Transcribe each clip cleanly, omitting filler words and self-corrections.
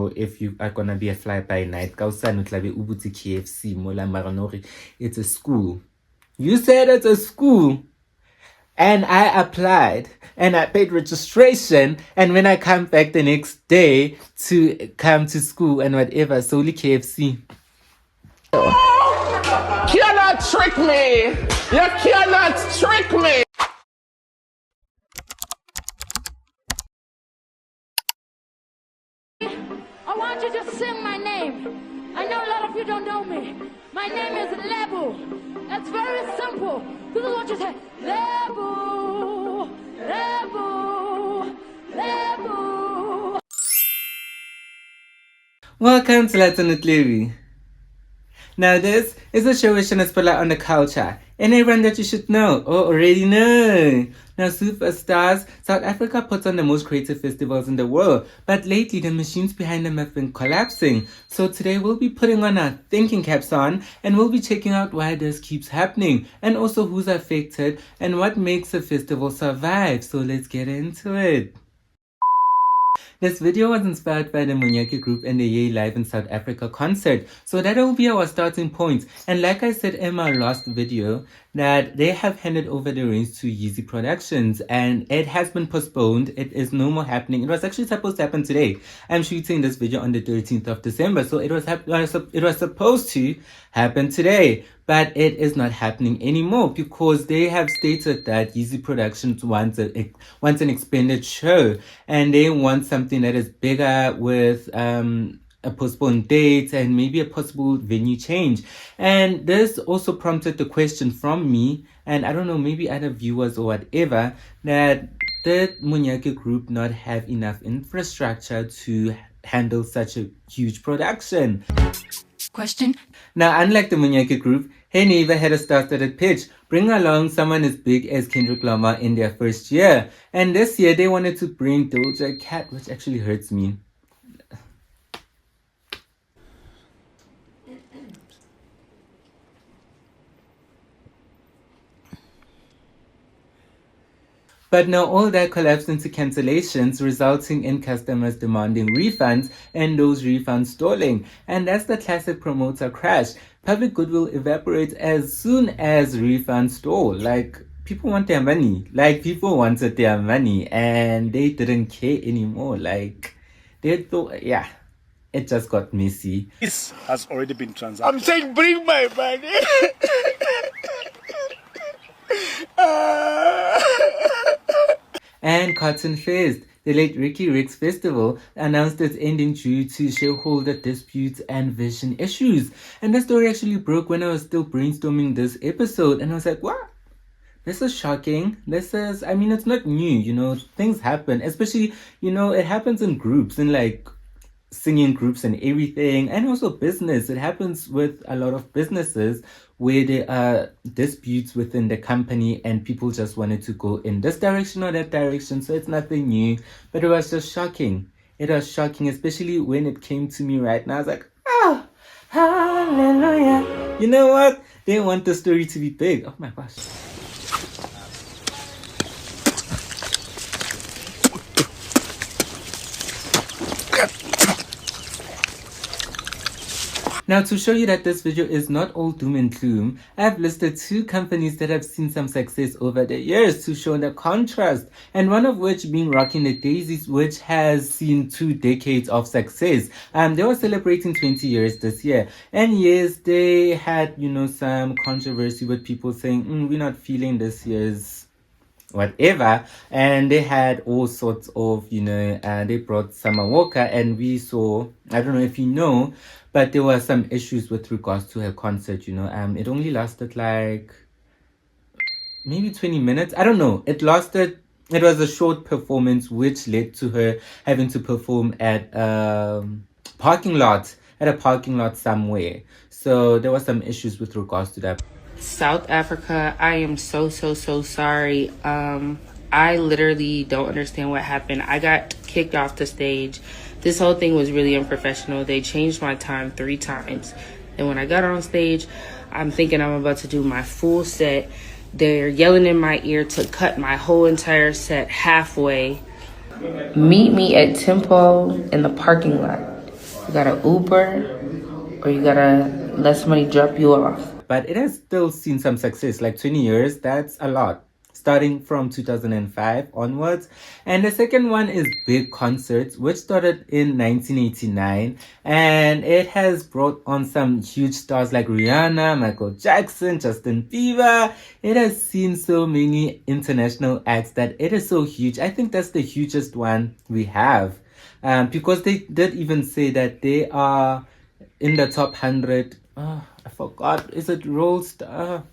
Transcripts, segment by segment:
or if you are gonna be a fly-by-night, KFC, it's a school. You said it's a school. And I applied and I paid registration. And when I come back the next day to come to school and whatever, solely KFC. You cannot trick me. You cannot trick me. I want you to sing my name. I know a lot of you don't know me. My name is Lebo. It's very simple. This is what you say. Lebo, Lebo, Lebo. Welcome to Latin Lëbo. Now this is a show which shines spotlight on the culture and everyone that you should know or already know. Now superstars, South Africa puts on the most creative festivals in the world, but lately the machines behind them have been collapsing. So today we'll be putting on our thinking caps on and we'll be checking out why this keeps happening and also who's affected and what makes a festival survive. So let's get into it. This video was inspired by the Monyake group and the Yay Live in South Africa concert. So that will be our starting point. And like I said in my last video, that they have handed over the reins to Yeezy Productions and it has been postponed. It is no more happening. It was actually supposed to happen today. I'm shooting this video on the 13th of December. So it was supposed to happen today. But it is not happening anymore because they have stated that Yeezy Productions wants an expanded show and they want something that is bigger with a postponed date and maybe a possible venue change. And this also prompted the question from me and I don't know, maybe other viewers or whatever, that did Monyake group not have enough infrastructure to handle such a huge production? Question. Now, unlike the Monyake group, Hey Neighbour had a star-studded pitch. Bring along someone as big as Kendrick Lamar in their first year. And this year, they wanted to bring Doja Cat, which actually hurts me. But now all that collapsed into cancellations, resulting in customers demanding refunds and those refunds stalling. And that's the classic promoter crash. Public goodwill evaporates as soon as refunds stall. Like, people want their money. Like, people wanted their money and they didn't care anymore. Like, they thought, yeah, it just got messy. This has already been transacted. I'm saying bring my money. And CottonFest, the late Ricky Rick's festival, announced its ending due to shareholder disputes and vision issues. And the story actually broke when I was still brainstorming this episode. And I was like, what? This is shocking. I mean, it's not new, you know, things happen. Especially, you know, it happens in groups, in like singing groups and everything. And also business. It happens with a lot of businesses where there are disputes within the company and people just wanted to go in this direction or that direction. So it's nothing new, but it was just shocking. It was shocking, especially when it came to me right now. I was like, oh, hallelujah. You know what? They want the story to be big. Oh my gosh. Now, to show you that this video is not all doom and gloom, I've listed 2 companies that have seen some success over the years to show the contrast, and one of which being rocking the Daisies, which has seen 2 decades of success. They were celebrating 20 years this year, and yes, they had, you know, some controversy with people saying, we're not feeling this year's whatever, and they had all sorts of, you know, they brought Summer Walker, and we saw, I don't know if you know, but there were some issues with regards to her concert, you know. It only lasted like maybe 20 minutes. I don't know. It was a short performance which led to her having to perform at a parking lot somewhere. So there were some issues with regards to that. South Africa, I am so sorry. I literally don't understand what happened. I got kicked off the stage. This whole thing was really unprofessional. They changed my time 3 times. And when I got on stage, I'm thinking I'm about to do my full set. They're yelling in my ear to cut my whole entire set halfway. Meet me at Tempo in the parking lot. gotta Uber or you gotta let somebody drop you off. But it has still seen some success, like 20 years, that's a lot. Starting from 2005 onwards. And the second one is big concerts, which started in 1989. And it has brought on some huge stars like Rihanna, Michael Jackson, Justin Bieber. It has seen so many international acts that it is so huge. I think that's the hugest one we have. Because they did even say that they are in the top 100. I forgot. Is it Rollstar?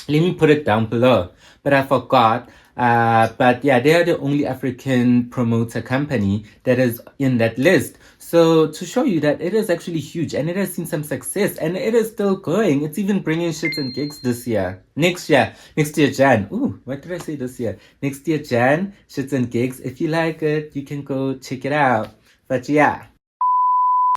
Let me put it down below. But I forgot. But yeah, they are the only African promoter company that is in that list. So to show you that it is actually huge and it has seen some success and it is still going. It's even bringing shits and gigs this year. Next year, Jan. Ooh, what did I say this year? Next year, Jan, shits and gigs. If you like it, you can go check it out. But yeah.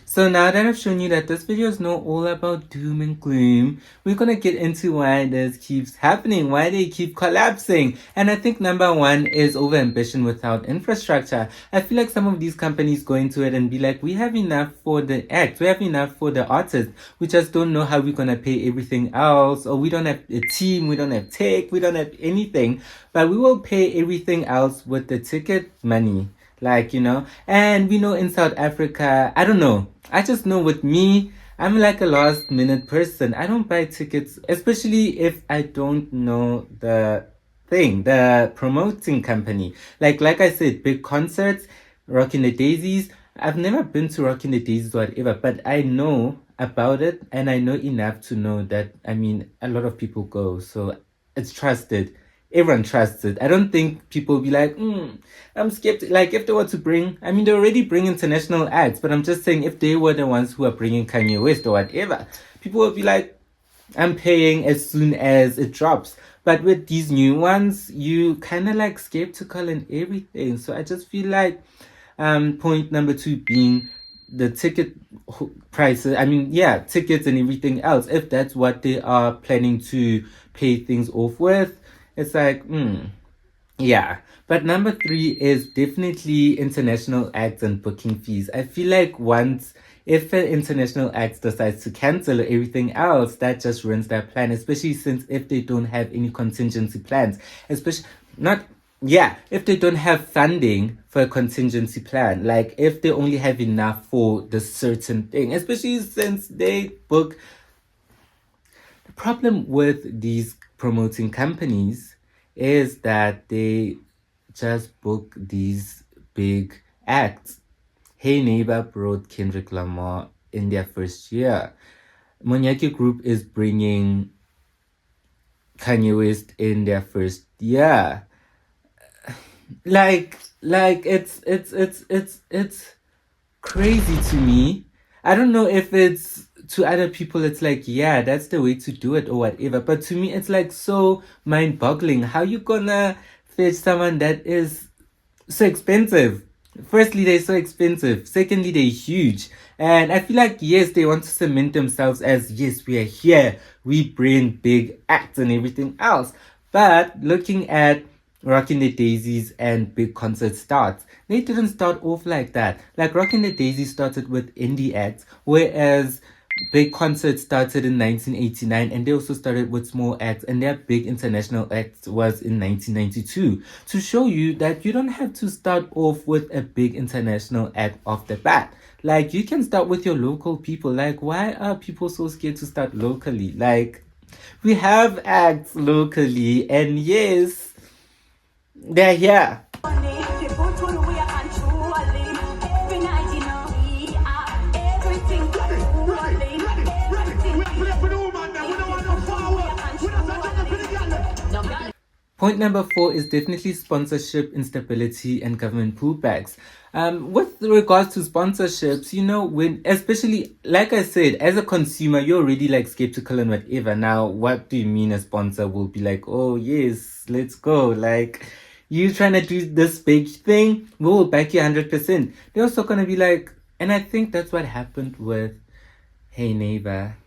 So now that I've shown you that this video is not all about doom and gloom, we're gonna get into why this keeps happening, why they keep collapsing. And I think number one is overambition without infrastructure. I feel like some of these companies go into it and be like, we have enough for the act, we have enough for the artist, we just don't know how we're gonna pay everything else, or we don't have a team, we don't have tech, we don't have anything, but we will pay everything else with the ticket money. Like, and we know in South Africa, I don't know. I just know with me, I'm like a last minute person. I don't buy tickets, especially if I don't know the promoting company. Like I said, big concerts, Rocking the Daisies. I've never been to Rocking the Daisies or whatever, but I know about it and I know enough to know that, a lot of people go. So it's trusted. Everyone trusts it. I don't think people will be like, I'm skeptical. Like, if they were to bring, they already bring international acts, but I'm just saying if they were the ones who are bringing Kanye West or whatever, people will be like, I'm paying as soon as it drops. But with these new ones, you kind of like skeptical and everything. So I just feel like point number two being the ticket prices. Tickets and everything else. If that's what they are planning to pay things off with, it's like, yeah. But number three is definitely international acts and booking fees. I feel like if an international act decides to cancel everything else, that just ruins their plan, especially since if they don't have any contingency plans, if they don't have funding for a contingency plan, like if they only have enough for the certain thing, especially since they book. The problem with these promoting companies is that they just book these big acts. Hey Neighbour brought Kendrick Lamar in their first year. Monyake Group is bringing Kanye West in their first year. Like it's crazy to me. I don't know if it's to other people, it's like, yeah, that's the way to do it or whatever. But to me, it's like so mind-boggling. How you gonna fetch someone that is so expensive? Firstly, they're so expensive. Secondly, they're huge. And I feel like, yes, they want to cement themselves as, yes, we are here. We bring big acts and everything else. But looking at Rocking the Daisies and big concert starts, they didn't start off like that. Like Rocking the Daisies started with indie acts, whereas big concert started in 1989 and they also started with small acts, and their big international act was in 1992, to show you that you don't have to start off with a big international act off the bat. Like, you can start with your local people. Like, why are people so scared to start locally? Like, we have acts locally, and yes, they're here. Point number 4 is definitely sponsorship instability and government pullbacks. With regards to sponsorships, when, especially, like I said, as a consumer, you're already like skeptical and whatever. Now, what do you mean a sponsor will be like, oh yes, let's go. Like, you trying to do this big thing, we'll back you 100%. They're also going to be like, and I think that's what happened with Hey Neighbour.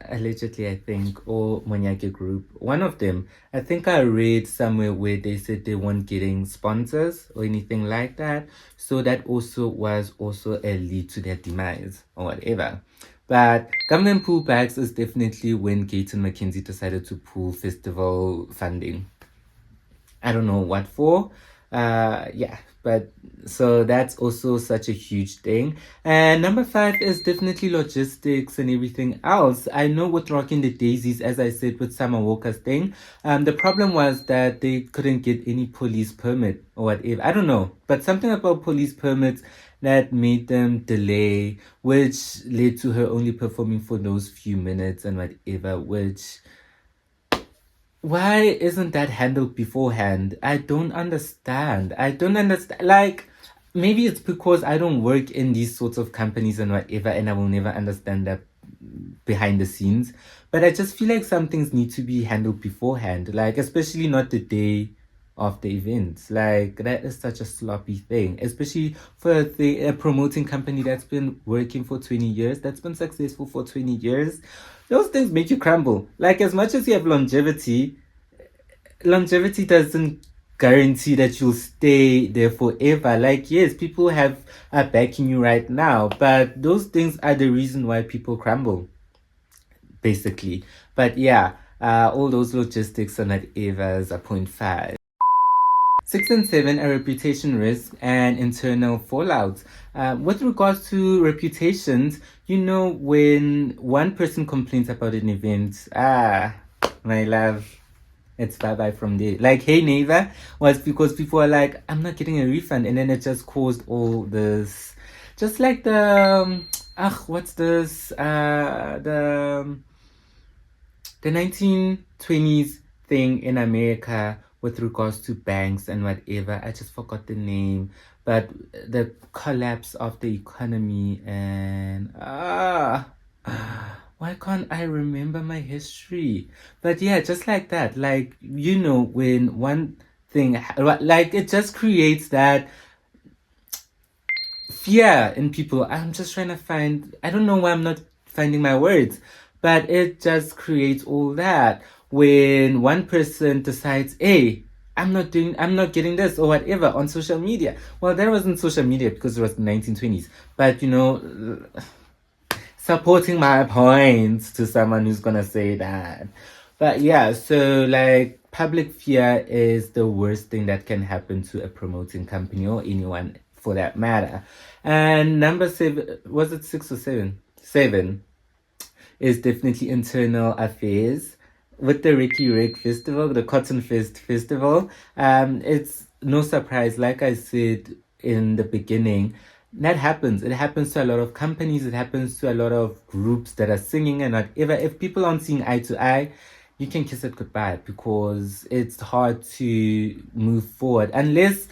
allegedly, I think, or Monyake Group, one of them. I think I read somewhere where they said they weren't getting sponsors or anything like that. So that also was also a lead to their demise or whatever. But government pullbacks is definitely when Gates and McKinsey decided to pull festival funding. I don't know what for. Yeah, but so that's also such a huge thing. And number 5 is definitely logistics and everything else. I know with rocking the Daisies, as I said with Summer Walker's thing, the problem was that they couldn't get any police permit or whatever. I don't know, but something about police permits that made them delay, which led to her only performing for those few minutes and whatever, which why isn't that handled beforehand? I don't understand. Like, maybe it's because I don't work in these sorts of companies and whatever, and I will never understand that behind the scenes. But I just feel like some things need to be handled beforehand, like, especially not the day of the event. Like, that is such a sloppy thing, especially for a promoting company that's been working for 20 years, that's been successful for 20 years. Those things make you crumble. Like, as much as you have longevity doesn't guarantee that you'll stay there forever. Like, yes, people are backing you right now, but those things are the reason why people crumble, basically. But yeah, all those logistics and whatevers are 0.5. 6 and 7 are reputation risk and internal fallouts. With regards to reputations, when one person complains about an event, my love, it's bye-bye from there. Like, Hey Neighbour was because people are like, I'm not getting a refund, and then it just caused all this, just like the what's this, the 1920s thing in America with regards to banks and whatever. I just forgot the name, but the collapse of the economy and why can't I remember my history? But yeah, just like that, like, when one thing, like, it just creates that fear in people. I'm just trying to find, I don't know why I'm not finding my words, but it just creates all that when one person decides, hey, I'm not getting this or whatever on social media. Well, that wasn't social media because it was the 1920s, but supporting my points to someone who's gonna say that. But yeah, so like, public fear is the worst thing that can happen to a promoting company or anyone for that matter. And number 7, was it 6 or 7? 7 is definitely internal affairs. With the Ricky Rick Festival, the CottonFest Festival, it's no surprise, like I said in the beginning, that happens. It happens to a lot of companies, it happens to a lot of groups that are singing and whatever. If people aren't seeing eye to eye, you can kiss it goodbye because it's hard to move forward unless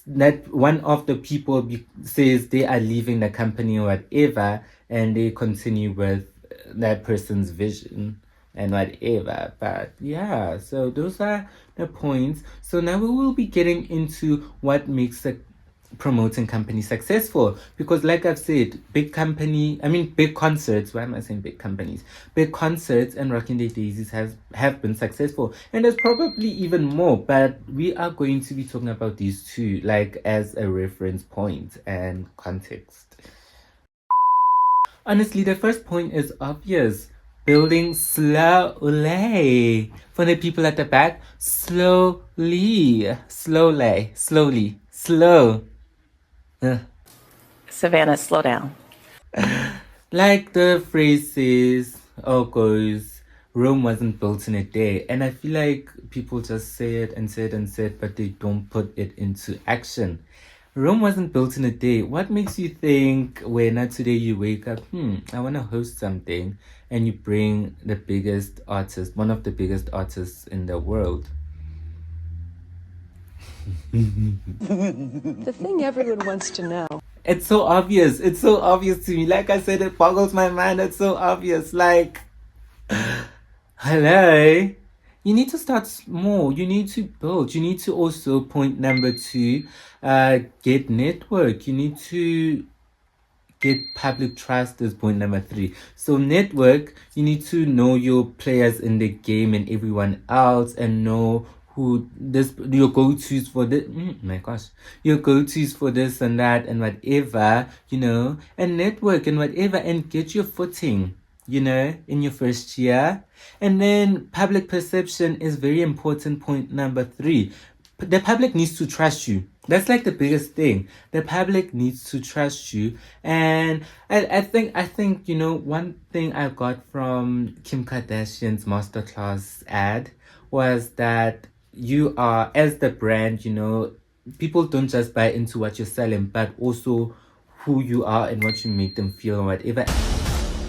that one of the people says they are leaving the company or whatever and they continue with that person's vision and whatever. But yeah, so those are the points. So now we will be getting into what makes a promoting company successful, because like I've said, big concerts, why am I saying big companies? Big concerts and Rocking the Daisies have been successful, and there's probably even more, but we are going to be talking about these two like as a reference point and context. Honestly, the first point is obvious. Building slowly. For the people at the back, slowly. Slow. Savannah, slow down. Like the phrase says or goes, Rome wasn't built in a day. And I feel like people just say it and say it and say it, but they don't put it into action. Rome wasn't built in a day. What makes you think when today you wake up, I want to host something, and you bring the biggest artist, one of the biggest artists in the world? The thing everyone wants to know. It's so obvious. It's so obvious to me. Like I said, it boggles my mind. It's so obvious. Like, hello? You need to start small. You need to build. You need to also, point number 2, get network. You need to get public trust is point number 3. So network, you need to know your players in the game and everyone else, and know who this your go-tos for this my gosh, your go-tos for this and that and whatever, and network and whatever, and get your footing, in your first year. And then public perception is very important, point number 3. The public needs to trust you. That's like the biggest thing. The public needs to trust you. And I think one thing I got from Kim Kardashian's masterclass ad was that you are, as the brand, people don't just buy into what you're selling, but also who you are and what you make them feel or whatever.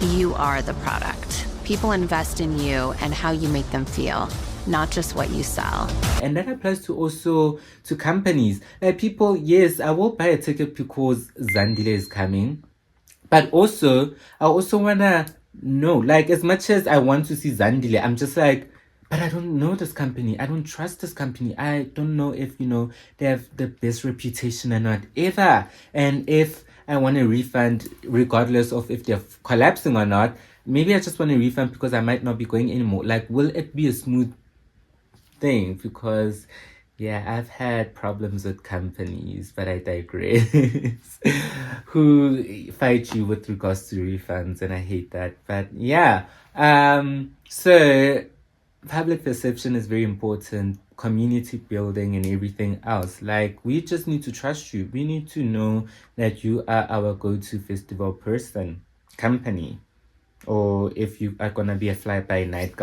You are the product. People invest in you and how you make them feel, not just what you sell. And that applies to companies. Like people, yes, I will buy a ticket because Zandile is coming. But also, I also want to know, like, as much as I want to see Zandile, I'm just like, but I don't know this company. I don't trust this company. I don't know if, they have the best reputation or not ever. And if I want a refund, regardless of if they're collapsing or not, maybe I just want a refund because I might not be going anymore. Like, will it be a smooth thing? Because I've had problems with companies, but I digress, who fight you with regards to refunds, and I hate that. But so public perception is very important, community building and everything else. Like, we just need to trust you. We need to know that you are our go-to festival person, company. Or if you are gonna be a fly-by-night,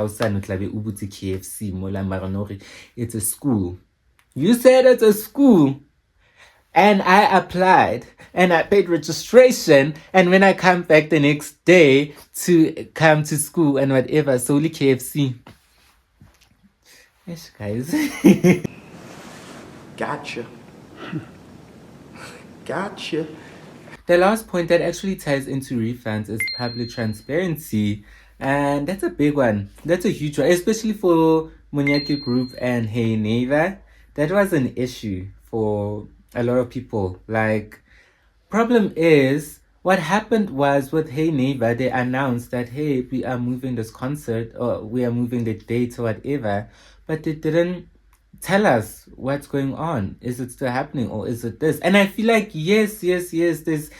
it's a school. You said it's a school, and I applied, and I paid registration, and when I come back the next day to come to school and whatever, solely KFC. Yes, guys. Gotcha. Gotcha. The last point that actually ties into refunds is public transparency. And that's a big one. That's a huge one, especially for Munyaki Group and Hey Neighbour. That was an issue for a lot of people. Like, problem is, what happened was with Hey Neighbour, they announced that, hey, we are moving this concert, or we are moving the date or whatever, but they didn't tell us what's going on. Is it still happening, or is it this? And I feel like, yes, there's,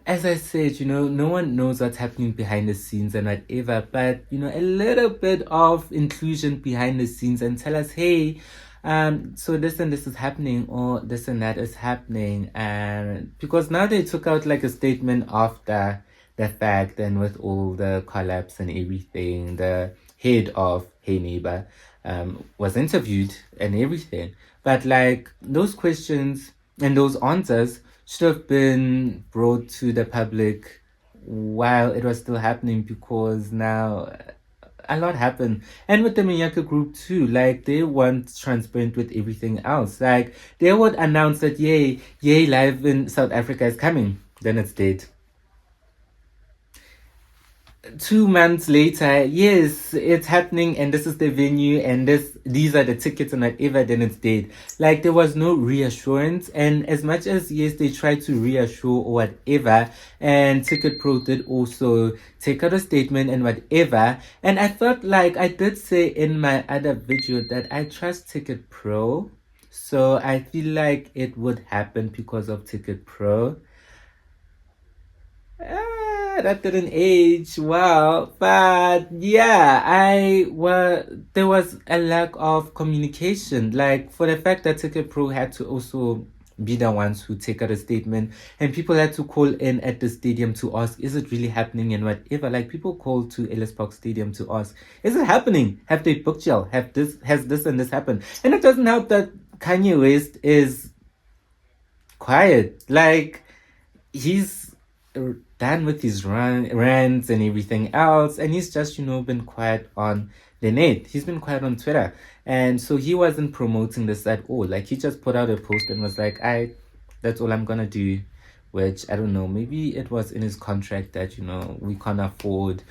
as I said, no one knows what's happening behind the scenes and whatever, but, a little bit of inclusion behind the scenes and tell us, hey, so this and this is happening, or this and that is happening. And because now they took out like a statement after the fact, and with all the collapse and everything, the head of Hey Neighbour was interviewed and everything. But like, those questions and those answers should have been brought to the public while it was still happening, because now a lot happened. And with the Miyaka group too, like, they weren't transparent with everything else. Like, they would announce that yay live in South Africa is coming, then it's dead. 2 months later, yes, it's happening, and this is the venue, and these are the tickets and whatever, then it's dead. Like, there was no reassurance. And as much as, yes, they tried to reassure or whatever, and Ticket Pro did also take out a statement and whatever, and I thought, like, I did say in my other video that I trust Ticket Pro, so I feel like it would happen because of Ticket Pro. That didn't age well, but there was a lack of communication. Like, for the fact that Ticket Pro had to also be the ones who take out a statement, and people had to call in at the stadium to ask, is it really happening and whatever. Like, people called to Ellis Park Stadium to ask, is it happening? Have they booked y'all? Has this and this happened? And it doesn't help that Kanye West is quiet. Like, he's done with his rants and everything else, and he's just been quiet on the net. He's been quiet on Twitter, and so he wasn't promoting this at all. Like, he just put out a post and was like, that's all I'm gonna do, which I don't know, maybe it was in his contract that we can't afford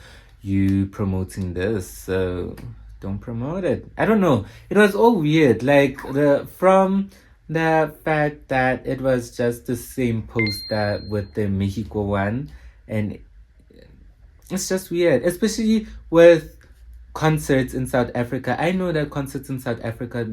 you promoting this, so don't promote it. I don't know, it was all weird. Like, from The fact that it was just the same poster with the Mexico one, and it's just weird, especially with concerts in South Africa. I know that concerts in South Africa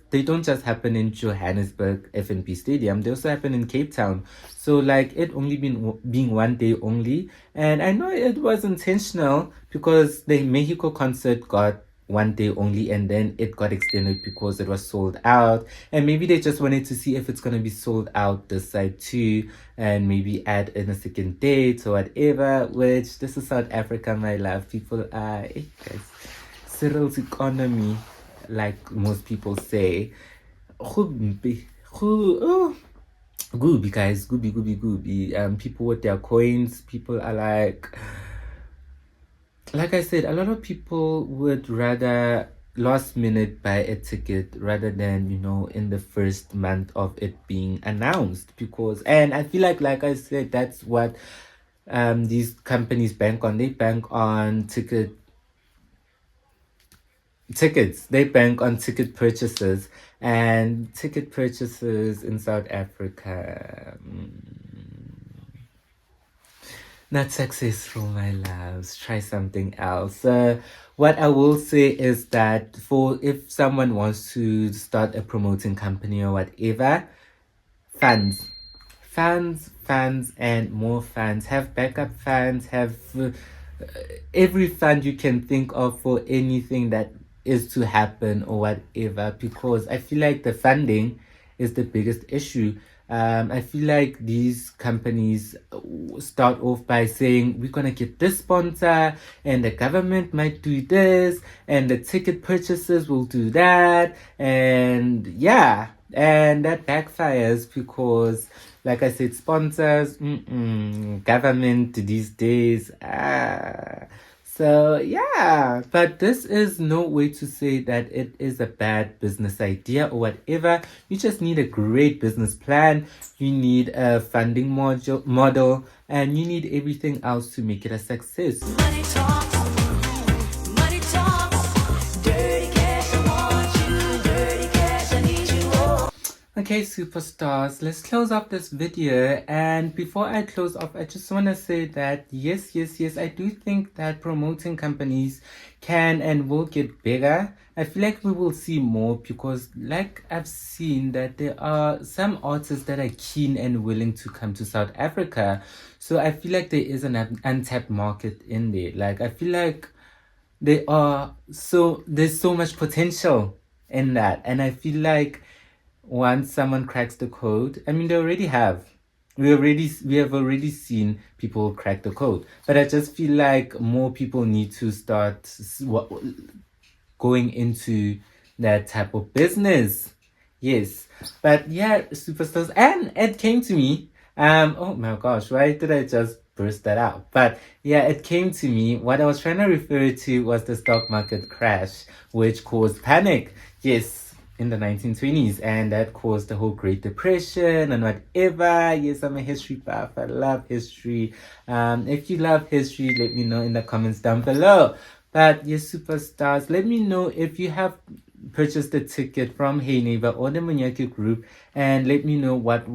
they don't just happen in Johannesburg FNP Stadium. They also happen in Cape Town. So like it only being one day only, and I know it was intentional because the Mexico concert got one day only, and then it got extended because it was sold out, and maybe they just wanted to see if it's going to be sold out this side too, and maybe add in a second date or whatever. Which, this is South Africa, my love. People are guys, Cyril's economy, like most people say. Gooby, guys, gooby. People with their coins, people are like I said, a lot of people would rather last minute buy a ticket rather than, in the first month of it being announced, and I feel like I said, that's what these companies bank on. They bank on tickets. They bank on ticket purchases, and ticket purchases in South Africa, not successful, my loves. Try something else. What I will say is that if someone wants to start a promoting company or whatever, funds, and more funds. Have backup funds. Have every fund you can think of for anything that is to happen or whatever, because I feel like the funding is the biggest issue. I feel like these companies start off by saying, we're gonna get this sponsor, and the government might do this, and the ticket purchases will do that, and yeah, and that backfires because, like I said, sponsors, government these days, so yeah, but this is no way to say that it is a bad business idea or whatever. You just need a great business plan, you need a funding model, and you need everything else to make it a success. Money talks, dirty cash, I want you, dirty cash, I need you, oh. Okay, superstars, let's close off this video. And before I close off, I just want to say that yes, I do think that promoting companies can and will get bigger. I feel like we will see more because, like, I've seen that there are some artists that are keen and willing to come to South Africa. So I feel like there is an untapped market in there. Like, I feel like there's so much potential in that. And I feel like once someone cracks the code, I mean, they already have. We have already seen people crack the code, but I just feel like more people need to start going into that type of business. Yes, but yeah, superstars, and it came to me. Oh my gosh, why did I just burst that out? But yeah, it came to me. What I was trying to refer to was the stock market crash, which caused panic. Yes, in the 1920s, and that caused the whole Great Depression and whatever. Yes, I'm a history buff. I love history. If you love history, let me know in the comments down below. But yes, superstars, let me know if you have purchased a ticket from Hey Neighbour or the Munyaki group, and let me know what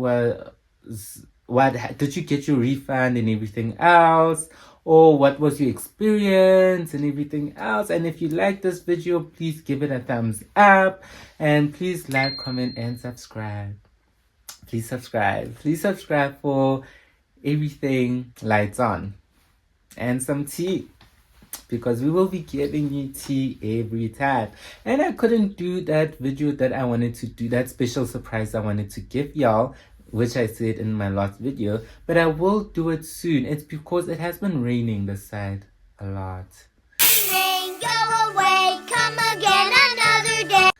did you get your refund and everything else, or what was your experience and everything else. And if you like this video, please give it a thumbs up, and please like, comment, and subscribe. Please subscribe for everything lights on, and some tea, because we will be giving you tea every time. And I couldn't do that video that I wanted to do, that special surprise I wanted to give y'all, which I said in my last video, but I will do it soon. It's because it has been raining this side a lot. Rain, go away, come again another day.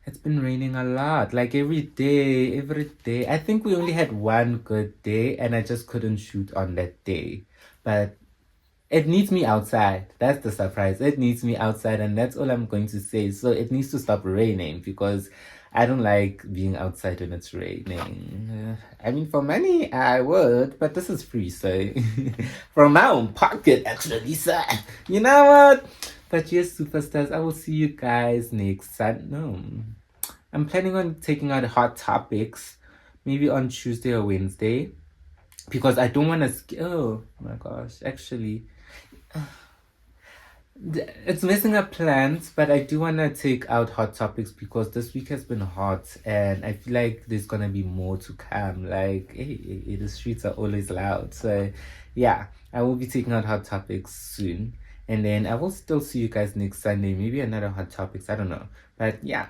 It's been raining a lot, like every day. I think we only had one good day, and I just couldn't shoot on that day. But it needs me outside. That's the surprise. It needs me outside, and that's all I'm going to say. So it needs to stop raining, because I don't like being outside when it's raining. I mean, for money, I would, but this is free, so from my own pocket, actually, sir. You know what? But yes, superstars, I will see you guys next Sunday. No, I'm planning on taking out hot topics maybe on Tuesday or Wednesday, because I don't want to. Oh my gosh, actually, it's messing up plans, but I do want to take out hot topics because this week has been hot and I feel like there's gonna be more to come. Like, hey, the streets are always loud. So, yeah, I will be taking out hot topics soon. And then I will still see you guys next Sunday. Maybe another hot topics. I don't know. But yeah,